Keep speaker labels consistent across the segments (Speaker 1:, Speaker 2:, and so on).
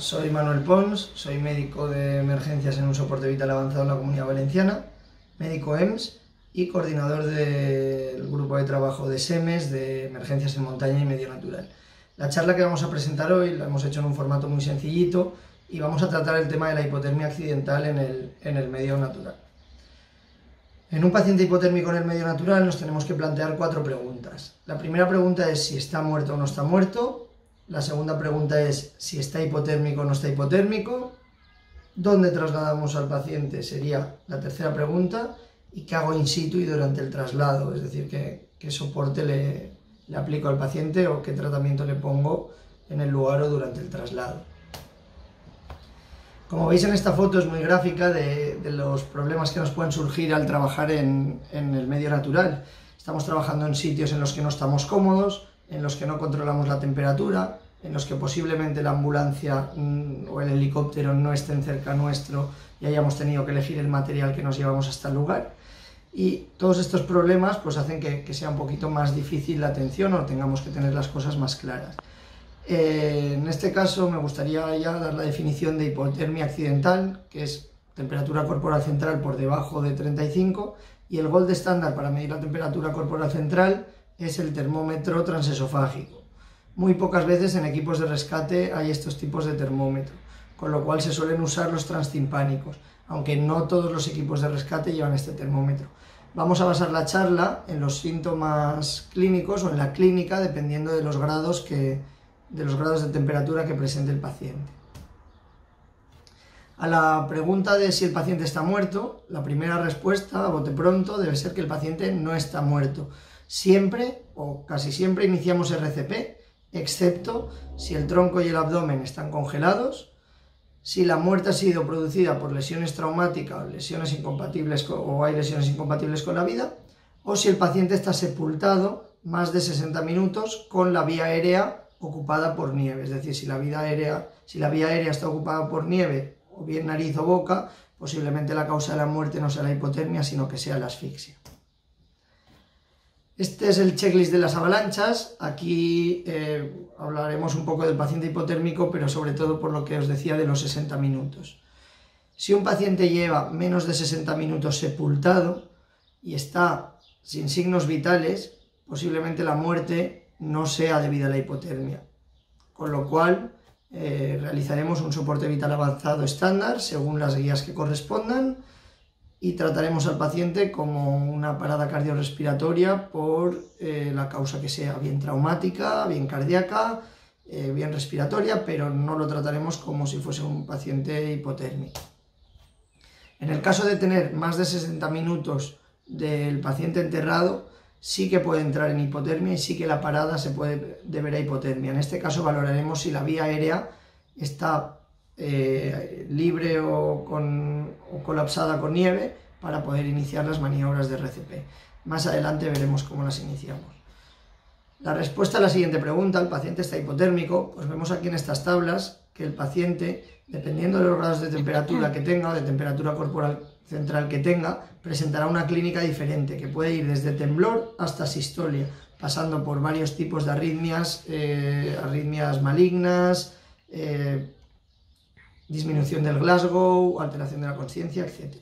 Speaker 1: soy Manuel Pons, soy médico de emergencias en un soporte vital avanzado en la Comunidad Valenciana, médico EMS y coordinador del grupo de trabajo de SEMES de emergencias en montaña y medio natural. La charla que vamos a presentar hoy la hemos hecho en un formato muy sencillito y vamos a tratar el tema de la hipotermia accidental en el medio natural. En un paciente hipotérmico en el medio natural nos tenemos que plantear 4 preguntas. La primera pregunta es si está muerto o no está muerto. La segunda pregunta es si está hipotérmico o no está hipotérmico. ¿Dónde trasladamos al paciente? Sería la tercera pregunta. ¿Y qué hago in situ y durante el traslado? Es decir, qué soporte le aplico al paciente o qué tratamiento le pongo en el lugar o durante el traslado. Como veis en esta foto es muy gráfica de los problemas que nos pueden surgir al trabajar en el medio natural. Estamos trabajando en sitios en los que no estamos cómodos, en los que no controlamos la temperatura, en los que posiblemente la ambulancia o el helicóptero no estén cerca nuestro y hayamos tenido que elegir el material que nos llevamos hasta el lugar. Y todos estos problemas pues hacen que sea un poquito más difícil la atención o tengamos que tener las cosas más claras. En este caso me gustaría ya dar la definición de hipotermia accidental, que es temperatura corporal central por debajo de 35, y el gold estándar para medir la temperatura corporal central es el termómetro transesofágico. Muy pocas veces en equipos de rescate hay estos tipos de termómetro, con lo cual se suelen usar los transtimpánicos, aunque no todos los equipos de rescate llevan este termómetro. Vamos a basar la charla en los síntomas clínicos o en la clínica, dependiendo de los grados de temperatura que presente el paciente. A la pregunta de si el paciente está muerto, la primera respuesta, a bote pronto, debe ser que el paciente no está muerto. Siempre, o casi siempre, iniciamos RCP, excepto si el tronco y el abdomen están congelados, si la muerte ha sido producida por lesiones traumáticas o lesiones incompatibles o hay lesiones incompatibles con la vida, o si el paciente está sepultado más de 60 minutos con la vía aérea ocupada por nieve. Es decir, si la vía aérea está ocupada por nieve, o bien nariz o boca, posiblemente la causa de la muerte no sea la hipotermia, sino que sea la asfixia. Este es el checklist de las avalanchas. Aquí hablaremos un poco del paciente hipotérmico, pero sobre todo por lo que os decía de los 60 minutos. Si un paciente lleva menos de 60 minutos sepultado y está sin signos vitales, posiblemente la muerte no sea debido a la hipotermia, con lo cual realizaremos un soporte vital avanzado estándar según las guías que correspondan y trataremos al paciente como una parada cardiorrespiratoria por la causa que sea, bien traumática, bien cardíaca, bien respiratoria, pero no lo trataremos como si fuese un paciente hipotérmico. En el caso de tener más de 60 minutos del paciente enterrado, sí que puede entrar en hipotermia y sí que la parada se puede deber a hipotermia. En este caso valoraremos si la vía aérea está libre o colapsada con nieve para poder iniciar las maniobras de RCP. Más adelante veremos cómo las iniciamos. La respuesta a la siguiente pregunta, ¿el paciente está hipotérmico? Pues vemos aquí en estas tablas que el paciente, dependiendo de los grados de temperatura que tenga o de temperatura corporal central que tenga, presentará una clínica diferente, que puede ir desde temblor hasta sistolia, pasando por varios tipos de arritmias, arritmias malignas, disminución del Glasgow, alteración de la conciencia, etc.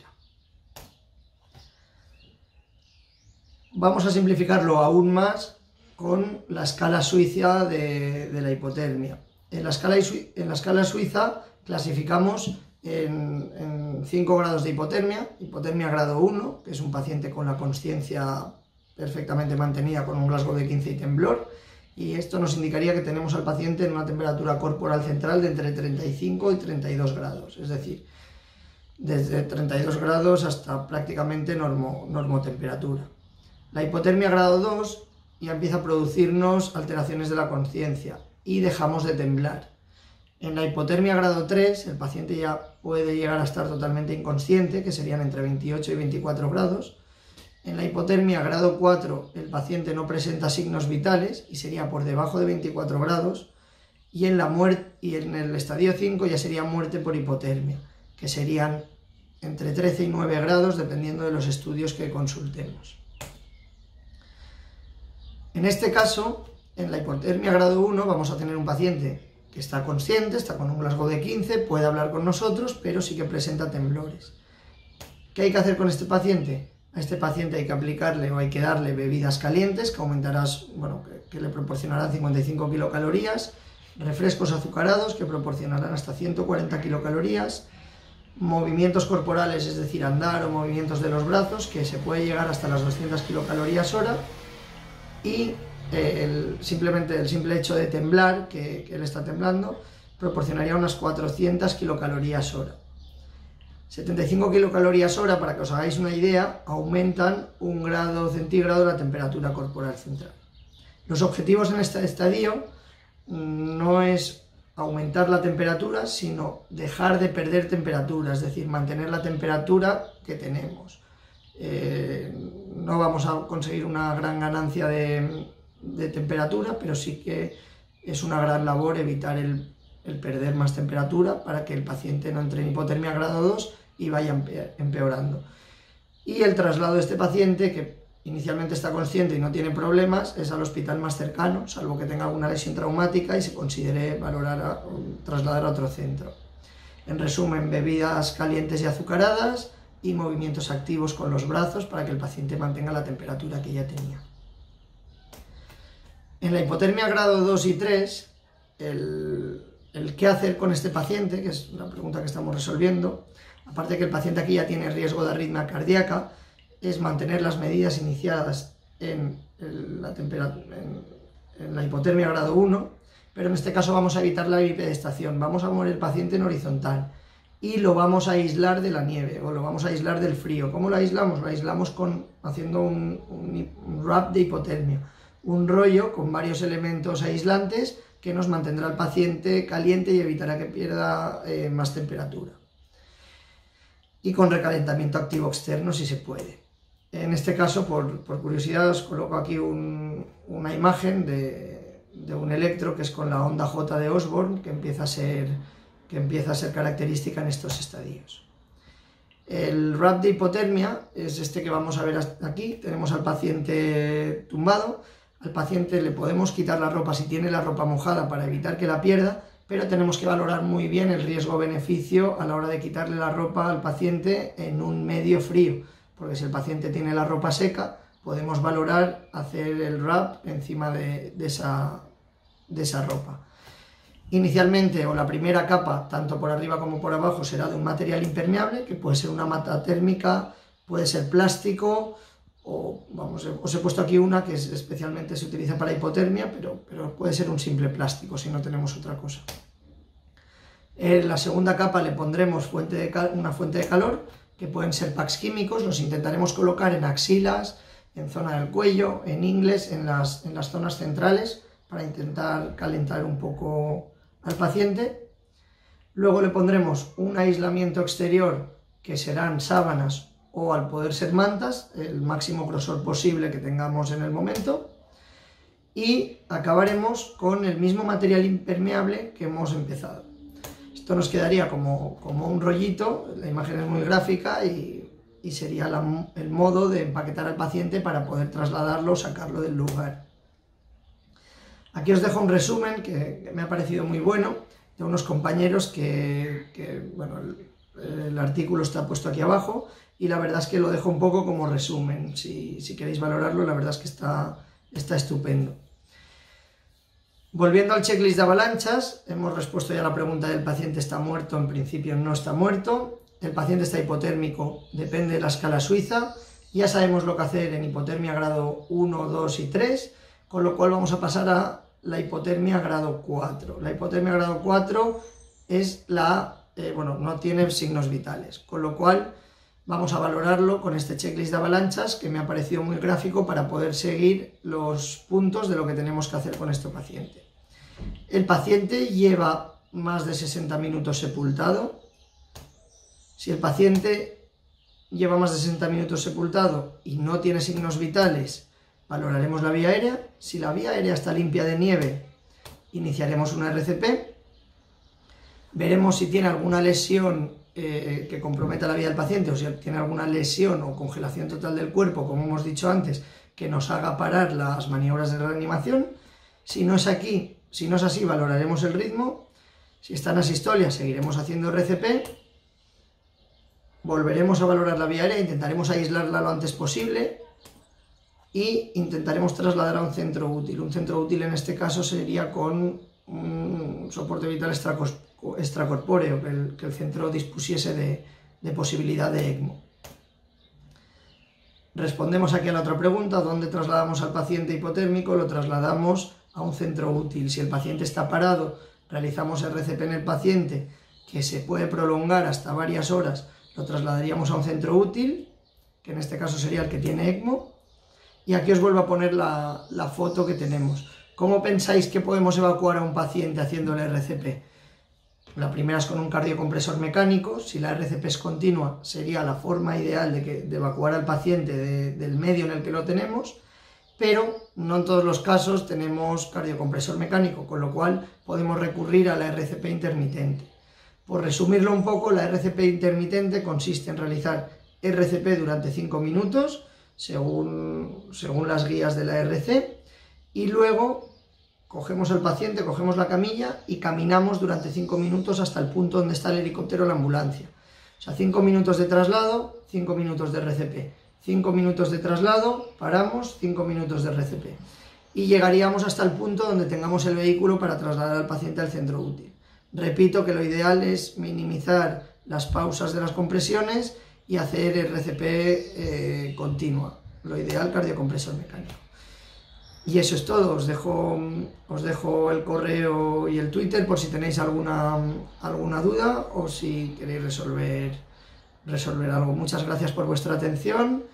Speaker 1: Vamos a simplificarlo aún más con la escala suiza de la hipotermia. En la escala suiza clasificamos en 5 grados de hipotermia. Hipotermia grado 1, que es un paciente con la conciencia perfectamente mantenida con un Glasgow de 15 y temblor, y esto nos indicaría que tenemos al paciente en una temperatura corporal central de entre 35 y 32 grados, es decir, desde 32 grados hasta prácticamente normotemperatura. La hipotermia grado 2 ya empieza a producirnos alteraciones de la conciencia y dejamos de temblar. En la hipotermia grado 3 el paciente ya puede llegar a estar totalmente inconsciente, que serían entre 28 y 24 grados. En la hipotermia grado 4 el paciente no presenta signos vitales y sería por debajo de 24 grados. Y en el estadio 5 ya sería muerte por hipotermia, que serían entre 13 y 9 grados dependiendo de los estudios que consultemos. En este caso, en la hipotermia grado 1 vamos a tener un paciente que está consciente, está con un Glasgow de 15, puede hablar con nosotros, pero sí que presenta temblores. ¿Qué hay que hacer con este paciente? A este paciente hay que aplicarle o hay que darle bebidas calientes que aumentarás, bueno, que le proporcionarán 55 kilocalorías, refrescos azucarados que proporcionarán hasta 140 kilocalorías, movimientos corporales, es decir, andar o movimientos de los brazos, que se puede llegar hasta las 200 kilocalorías hora, y simplemente el simple hecho de temblar, que él está temblando, proporcionaría unas 400 kilocalorías hora. 75 kilocalorías hora, para que os hagáis una idea, aumentan 1 grado centígrado la temperatura corporal central. Los objetivos en este estadio no es aumentar la temperatura, sino dejar de perder temperatura, es decir, mantener la temperatura que tenemos. No vamos a conseguir una gran ganancia de temperatura, pero sí que es una gran labor evitar el perder más temperatura para que el paciente no entre en hipotermia grado 2 y vaya empeorando. Y el traslado de este paciente, que inicialmente está consciente y no tiene problemas, es al hospital más cercano, salvo que tenga alguna lesión traumática y se considere trasladar a otro centro. En resumen, bebidas calientes y azucaradas y movimientos activos con los brazos para que el paciente mantenga la temperatura que ya tenía. En la hipotermia grado 2 y 3, el qué hacer con este paciente, que es la pregunta que estamos resolviendo, aparte de que el paciente aquí ya tiene riesgo de arritmia cardíaca, es mantener las medidas iniciadas en la hipotermia grado 1, pero en este caso vamos a evitar la bipedestación, vamos a mover el paciente en horizontal y lo vamos a aislar de la nieve o lo vamos a aislar del frío. ¿Cómo lo aislamos? Lo aislamos haciendo un wrap de hipotermia, un rollo con varios elementos aislantes que nos mantendrá el paciente caliente y evitará que pierda más temperatura. Y con recalentamiento activo externo si se puede. En este caso, por curiosidad, os coloco aquí una imagen de un electro que es con la onda J de Osborn, que empieza a ser característica en estos estadios. El wrap de hipotermia es este que vamos a ver aquí. Tenemos al paciente tumbado. Al paciente le podemos quitar la ropa si tiene la ropa mojada para evitar que la pierda, pero tenemos que valorar muy bien el riesgo-beneficio a la hora de quitarle la ropa al paciente en un medio frío, porque si el paciente tiene la ropa seca, podemos valorar hacer el wrap encima de esa ropa. Inicialmente, o la primera capa, tanto por arriba como por abajo, será de un material impermeable, que puede ser una manta térmica, puede ser plástico, o vamos, os he puesto aquí una que especialmente se utiliza para hipotermia, pero puede ser un simple plástico si no tenemos otra cosa. En la segunda capa le pondremos una fuente de calor, que pueden ser packs químicos, los intentaremos colocar en axilas, en zona del cuello, en ingles, en las zonas centrales, para intentar calentar un poco al paciente. Luego le pondremos un aislamiento exterior, que serán sábanas o, al poder ser, mantas, el máximo grosor posible que tengamos en el momento, y acabaremos con el mismo material impermeable que hemos empezado. Esto nos quedaría como un rollito, la imagen es muy gráfica y sería el modo de empaquetar al paciente para poder trasladarlo o sacarlo del lugar. Aquí os dejo un resumen que me ha parecido muy bueno, de unos compañeros bueno, el artículo está puesto aquí abajo, y la verdad es que lo dejo un poco como resumen. Si queréis valorarlo, la verdad es que está estupendo. Volviendo al checklist de avalanchas, hemos respuesto ya a la pregunta del paciente está muerto. En principio no está muerto. El paciente está hipotérmico, depende de la escala suiza. Ya sabemos lo que hacer en hipotermia grado 1, 2 y 3, con lo cual vamos a pasar a la hipotermia grado 4. La hipotermia grado 4 es bueno, no tiene signos vitales, con lo cual vamos a valorarlo con este checklist de avalanchas, que me ha parecido muy gráfico para poder seguir los puntos de lo que tenemos que hacer con este paciente. El paciente lleva más de 60 minutos sepultado. Si el paciente lleva más de 60 minutos sepultado y no tiene signos vitales, valoraremos la vía aérea. Si la vía aérea está limpia de nieve, iniciaremos una RCP. Veremos si tiene alguna lesión que comprometa la vida del paciente, o si tiene alguna lesión o congelación total del cuerpo, como hemos dicho antes, que nos haga parar las maniobras de reanimación. Si no es así, valoraremos el ritmo, Si está en asistolia, seguiremos haciendo RCP, volveremos a valorar la vía aérea, intentaremos aislarla lo antes posible y intentaremos trasladar a un centro útil. Un centro útil en este caso sería con un soporte vital extracorpóreo, que el centro dispusiese de posibilidad de ECMO. Respondemos aquí a la otra pregunta: ¿dónde trasladamos al paciente hipotérmico? Lo trasladamos a un centro útil. Si el paciente está parado, realizamos RCP en el paciente, que se puede prolongar hasta varias horas, lo trasladaríamos a un centro útil, que en este caso sería el que tiene ECMO. Y aquí os vuelvo a poner la foto que tenemos. ¿Cómo pensáis que podemos evacuar a un paciente haciéndole RCP? La primera es con un cardiocompresor mecánico. Si la RCP es continua, sería la forma ideal de evacuar al paciente del medio en el que lo tenemos, pero no en todos los casos tenemos cardiocompresor mecánico, con lo cual podemos recurrir a la RCP intermitente. Por resumirlo un poco, la RCP intermitente consiste en realizar RCP durante 5 minutos, según las guías de la RC, y luego cogemos al paciente, cogemos la camilla y caminamos durante 5 minutos hasta el punto donde está el helicóptero o la ambulancia. O sea, 5 minutos de traslado, 5 minutos de RCP. 5 minutos de traslado, paramos, 5 minutos de RCP. Y llegaríamos hasta el punto donde tengamos el vehículo para trasladar al paciente al centro útil. Repito que lo ideal es minimizar las pausas de las compresiones y hacer RCP continua. Lo ideal, cardiocompresor mecánico. Y eso es todo. Os dejo el correo y el Twitter por si tenéis alguna duda o si queréis resolver algo. Muchas gracias por vuestra atención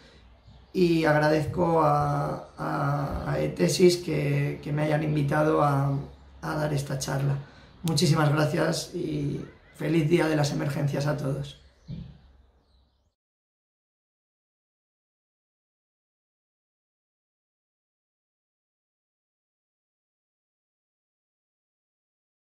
Speaker 1: y agradezco a eTesis que me hayan invitado a dar esta charla. Muchísimas gracias y feliz día de las emergencias a todos.